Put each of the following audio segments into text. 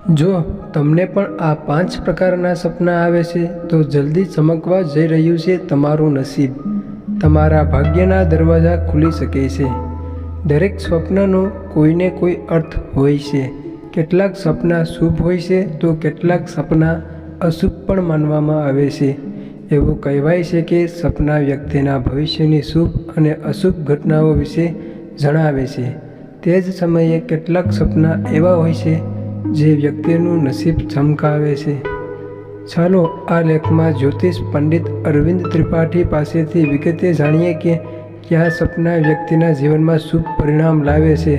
જો તમને પણ આ 5 પ્રકારના સપના આવે છે તો જલ્દી ચમકવા જઈ રહ્યું છે તમારું નસીબ. તમારા ભાગ્યના દરવાજા ખુલી શકે છે. દરેક સ્વપ્નનો કોઈને કોઈ અર્થ હોય છે. કેટલાક સપના શુભ હોય છે તો કેટલાક સપના અશુભ પણ માનવામાં આવે છે. એવું કહેવાય છે કે સપના વ્યક્તિના ભવિષ્યની શુભ અને અશુભ ઘટનાઓ વિશે જણાવે છે. તે જ સમયે કેટલાક સપના એવા હોય છે જે વ્યક્તિનું નસીબ ચમકાવે છે. ચાલો આ લેખમાં જ્યોતિષ પંડિત અરવિંદ ત્રિપાઠી પાસેથી વિગતે જાણીએ કે કયા સપના વ્યક્તિના જીવનમાં શુભ પરિણામ લાવે છે.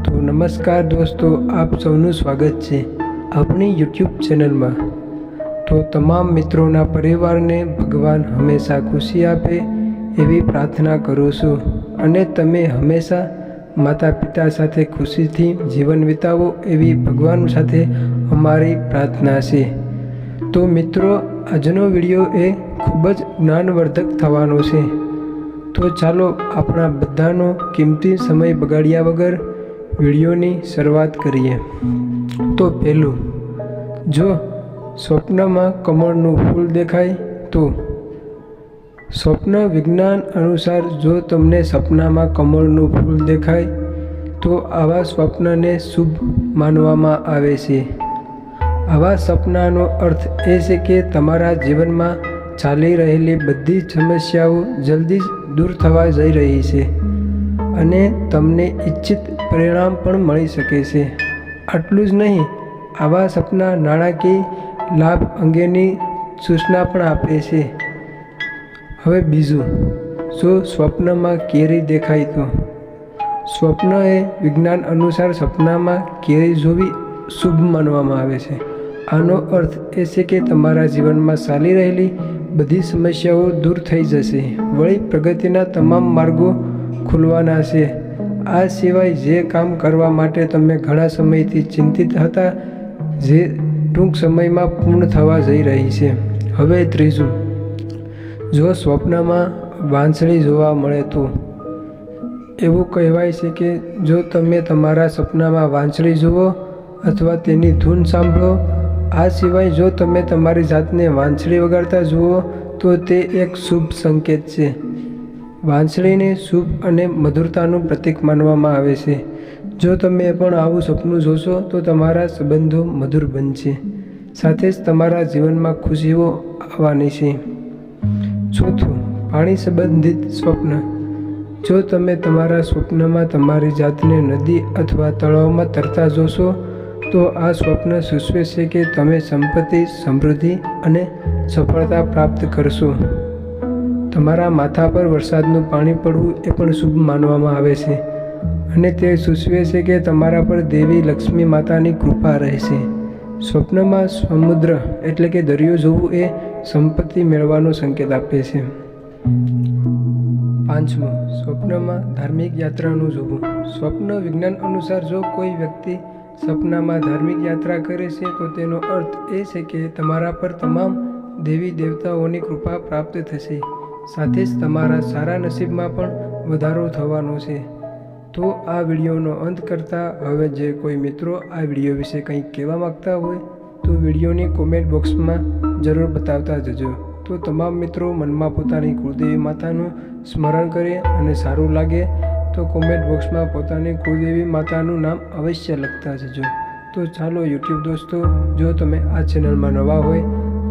તો નમસ્કાર દોસ્તો, આપ સૌનું સ્વાગત છે આપણી YouTube ચેનલમાં. તો તમામ મિત્રોના પરિવારને ભગવાન હંમેશા ખુશી આપે એવી પ્રાર્થના કરું છું અને તમે હંમેશા માતા પિતા સાથે ખુશીથી જીવન વિતાવો એવી ભગવાન સાથે અમારી પ્રાર્થના છે. તો મિત્રો, આજનો વિડીયો એ ખૂબ જ જ્ઞાનવર્ધક થવાનો છે. તો ચાલો આપણા બધાનો કિંમતી સમય બગાડ્યા વગર વિડીયોની શરૂઆત કરીએ. તો પહેલું, જો સ્વપ્નમાં કમળનું ફૂલ દેખાય તો. સ્વપ્ન વિજ્ઞાન અનુસાર જો તમને સપનામાં કમળનું ફૂલ દેખાય તો આવા સ્વપ્નને શુભ માનવામાં આવે છે. આવા સપનાનો અર્થ એ છે કે તમારા જીવનમાં ચાલી રહેલી બધી સમસ્યાઓ જલ્દી જ દૂર થવા જઈ રહી છે અને તમને ઈચ્છિત પરિણામ પણ મળી શકે છે. આટલું જ નહીં, આવા સપના નાણાકીય લાભ અંગેની સૂચના પણ આપે છે. હવે બીજું, જો સ્વપ્નમાં કેરી દેખાય તો. સ્વપ્ન એ વિજ્ઞાન અનુસાર સપનામાં કેરી જોવી શુભ માનવામાં આવે છે. આનો અર્થ એ છે કે તમારા જીવનમાં ચાલી રહેલી બધી સમસ્યાઓ દૂર થઈ જશે, વળી પ્રગતિના તમામ માર્ગો ખુલવાના છે. આ સિવાય જે કામ કરવા માટે તમે ઘણા સમયથી ચિંતિત હતા, જે ટૂંક સમયમાં પૂર્ણ થવા જઈ રહી છે. હવે ત્રીજું, જો સ્વપ્નમાં વાંસળી જોવા મળે તો. એવું કહેવાય છે કે જો તમે તમારા સપનામાં વાંસળી જુઓ અથવા તેની ધૂન સાંભળો, આ સિવાય જો તમે તમારી જાતને વાંસળી વગાડતા જુઓ તો તે એક શુભ સંકેત છે. વાંસળીને શુભ અને મધુરતાનું પ્રતીક માનવામાં આવે છે. જો તમે પણ આવું સપનું જોશો તો તમારા સંબંધો મધુર બનશે, સાથે જ તમારા જીવનમાં ખુશીઓ આવવાની છે. ચોથું, પાણી સંબંધિત સ્વપ્ન. જો તમે તમારા સ્વપ્નમાં તમારી જાતને નદી અથવા તળાવમાં તરતા જોશો તો આ સ્વપ્ન સૂચવે છે કે તમે સંપત્તિ, સમૃદ્ધિ અને સફળતા પ્રાપ્ત કરશો. તમારા માથા પર વરસાદનું પાણી પડવું એ પણ શુભ માનવામાં આવે છે અને તે સૂચવે છે કે તમારા પર દેવી લક્ષ્મી માતાની કૃપા રહેશે. સ્વપ્નમાં સમુદ્ર એટલે કે દરિયો જોવું એ સંપત્તિ મેળવવાનો સંકેત આપે છે. પાંચમું, સ્વપ્નમાં ધાર્મિક યાત્રાનું જોવું. સ્વપ્ન વિજ્ઞાન અનુસાર જો કોઈ વ્યક્તિ સપનામાં ધાર્મિક યાત્રા કરે છે તો તેનો અર્થ એ છે કે તમારા પર તમામ દેવી દેવતાઓની કૃપા પ્રાપ્ત થશે, સાથે જ તમારા સારા નસીબમાં પણ વધારો થવાનો છે. તો આ વિડીયોનો અંત કરતાં હવે જે કોઈ મિત્રો આ વિડીયો વિશે કંઈક કહેવા માગતા હોય તો વિડીયોની કોમેન્ટ બોક્સમાં જરૂર બતાવતા જજો. તો તમામ મિત્રો મનમાં પોતાની કુળદેવી માતાનું સ્મરણ કરે અને સારું લાગે તો કોમેન્ટ બોક્સમાં પોતાની કુળદેવી માતાનું નામ અવશ્ય લખતા જજો. તો ચાલો YouTube દોસ્તો, જો તમે આ ચેનલમાં નવા હોય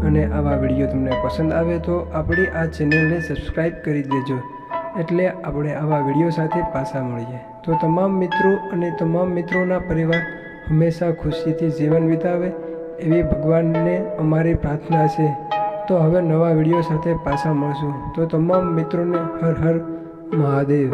અને આવા વિડીયો તમને પસંદ આવે તો આપણી આ ચેનલને સબસ્ક્રાઈબ કરી દેજો, એટલે આપણે આવા વિડીયો સાથે પાછા મળીએ. તો તમામ મિત્રો અને તમામ મિત્રોના પરિવાર હંમેશા ખુશીથી જીવન વિતાવે એવી ભગવાનને અમારી પ્રાર્થના છે. તો હવે નવા વિડીયો સાથે પાછા મળશું. તો તમામ મિત્રોને હર હર મહાદેવ.